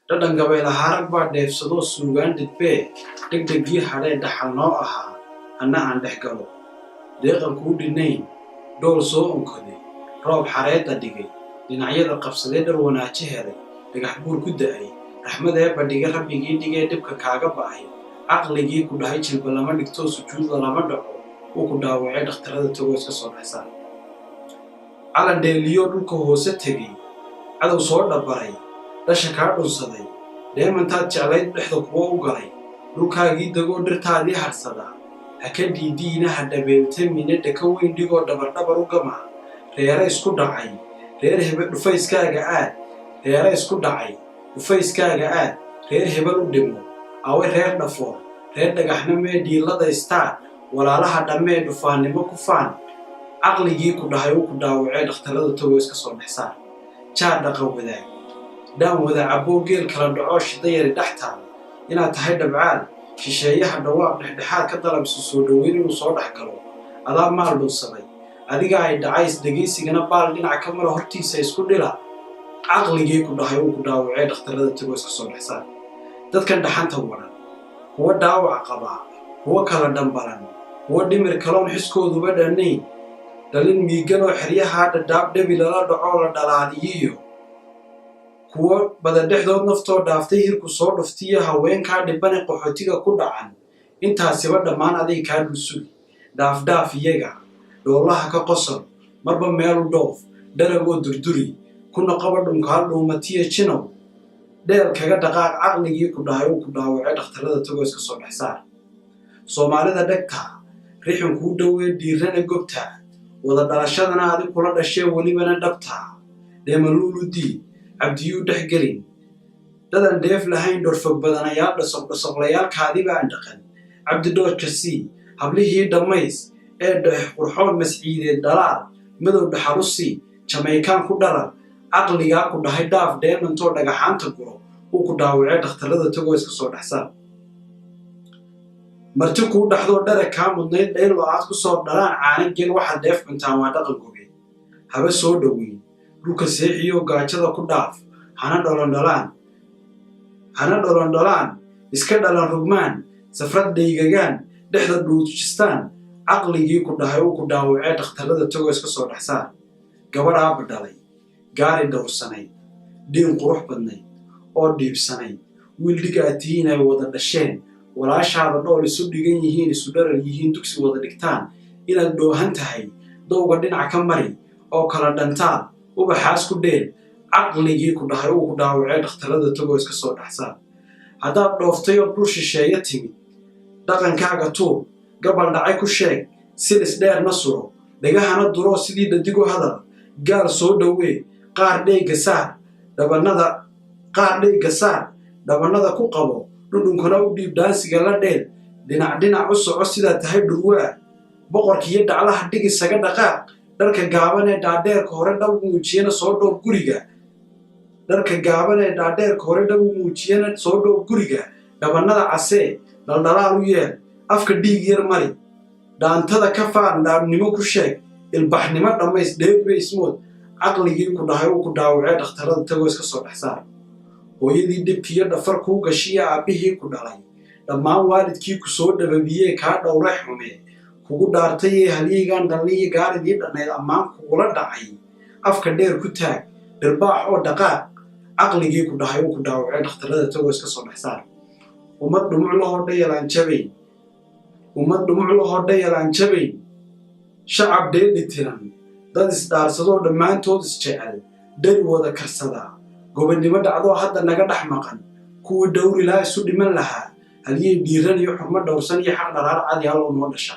dhadhan gabaylaha rag baa dheefsado suugaan dhidbee degdegii hadhee dhaxal noo ahaa anna aan dhex galo deeqan kuu dhinayn dhool soo unkaday roob xareedda dhigay dhinacyada qabsadee dhar wanaaji helay dhagax buur ku da'ay raxmadee badhiga rabbigii dhigee dhibka kaaga ba'ay caqligii ku dhahay jilba lama dhigtoo sujuudda lama dhaco uu ku dhaawacay dhakhtarada tagoo iska soo dhexsaan calan dheeliyoo dhulka hoose tegay cadow soo dhabaray dhasha kaa dhunsaday dheemantaad jeclayd dhexda kuwa u galay dhulkaagii degoo dhirtaadii hadhsadaa ha ka dhiidiina ha dhabeeltamine dhaka weyn dhigoo dhabardhabar u gama reere isku dhacay reer hebel dhufayskaaga aad reere isku dhacay dhufayskaaga aad reer hebel u dhimo awe reer dhafoor reer dhagaxna mee dhiilada istaan walaalaha dhammee dhufaannimo ku faan caqligii ku dhahay uu ku dhaawacee dhakhtarada tagoo iska soo dhexsaan jaar dhaqa wadaag dhaan wada cabboo geel kala dhacoo shida yari dhex taal inaad tahay dhabcaal shisheeyaha dhawaaq dhexdhexaad ka dalabsi soo dhoweyn inuu soo dhex galo adaa maal dhunsaday adiga ay dhacays dhegaysigana baal dhinac ka mara hortiisa isku dhila caqligii ku dhahay uu ku dhaawacee dhakhtarada tagoo iska soo dhexsaan dadkan dhaxanta waran kuwa dhaawac qabaa kuwa kala dhambalan kuwa dhimir kaloon xiskooduba dhannayn dhalin miiganoo xeryahaa dhadhaab dhabi lala dhacoo la dhalaaliyiyo kuwa badadhexdood naftoo dhaaftay hirku soo dhuftiyo haweenkaa dhibane qaxootiga ku dhacan intaasiba dhammaan aday kaa dhulsugi dhaafdhaaf iyaga dhoolaha ka qosol marba meelu dhoof dharagoo durduri ku noqoba dhunkaal dhuumatiya jinow dheel kaga dhaqaaq caqligii ku dhahay uu ku dhaawacay dhakhtarada tagoo iska soo dhexsaar soomaalida dhegtaa rixin kuu dhowee dhiirana gobtaa wada dhalashadana adig kula dhashee welibana dhabtaa dheemaluuludii cabdiyuu dhex gelin dadan dheef lahayn dhorfog badanayaal dhasoqdhasoqlayaalkaadiba aan dhaqan cabdi dhoojka sii hablihii dhammays ee dhex qurxoon masciideed dhalaal madow dhaxalu sii jamaykaan ku dharar caqligaa ku dhahay dhaaf dheemantoo dhagaxaanta guro uu ku dhaawacee dhakhtarada tagoo iska soo dhexsaan marti kuu dhaxdoo dharag kaa mudnayd dhaylo aad ku soo dhalaan caana gel waxaad dheef cuntaan waa dhaqan goge haba soo dhoweyn dhulka seexiyoo gaajada ku dhaaf hana dholondholaan iska dhalan rugmaan safrad dhaygagaan dhexda dhuujistaan caqligii ku dhahay uu ku dhaawacee dhakhtarada tagoo iska soo dhexsaan gabadhaaba dhalay gaari dhowrsanayd dhiin qurux badnayd oo dhiibsanayd wiil dhigaatihiin ay wada dhasheen walaashaada dhool isu dhigan yihiin isu dharar yihiin dugsi wada dhigtaan inaad dhoohan tahay dowga dhinac ka mari oo kala dhantaal ubaxaas ku dheel caqligii ku dhahay uu ku dhaawacee dhakhtarada tagoo iska soo dhexsaan haddaad dhooftay oo dhul shisheeyo timid dhaqankaaga tuur gabal dhacay ku sheeg silis dheerna suro dhagahana duroo sidii dhadigu hadal gaal soo dhowee qaar dheyga saar dhabannada ku qabo dhudhunkana u dhiib dhaansiga la dheel dhinac u soco sidaa tahay dhurwaa boqorkiiyo dhaclaha dhig isaga dhaqaaq dharka gaaban ee dhaadheerka hore dhab muujiyana soo dhoob guriga dhabannada casee dhaldhalaal u yeel afka dhiig yar mari dhaantada ka faan dhaabnimo ku sheeg ilbaxnimo dhammays dheegbaysmood caqligii ku dhahay uu ku dhaawacee dhakhtarada tagoo iska soo dhexsaar hooyadii dhibkiiyo dhafar kuu gashiya aabbihii ku dhalay dhammaan waalidkii ku soo dhababiyee kaa dhowre xume kugu dhaartay ee halyeygaan dhalliyi gaaridii dhannayd ammaan kugula dhacay afka dheer ku taag dhirbaax oo dhaqaaq caqligii ku dhahay uu ku dhaawacee dhakhtarada tagoo iska soo dhexsaar ummad dhumuc lahoo dhayalaan jabayn shacab dheedhi tiran dad isdhaarsadoo dhammaantood isjecel dhari wada karsadaa gobonnimo dhacdoo hadda naga dhex maqan kuwii dhowri lahaa isu dhiman lahaa halyey dhiiran iyo xurmo dhowrsan iyo xaq dharaar cadi haloo noo dhasha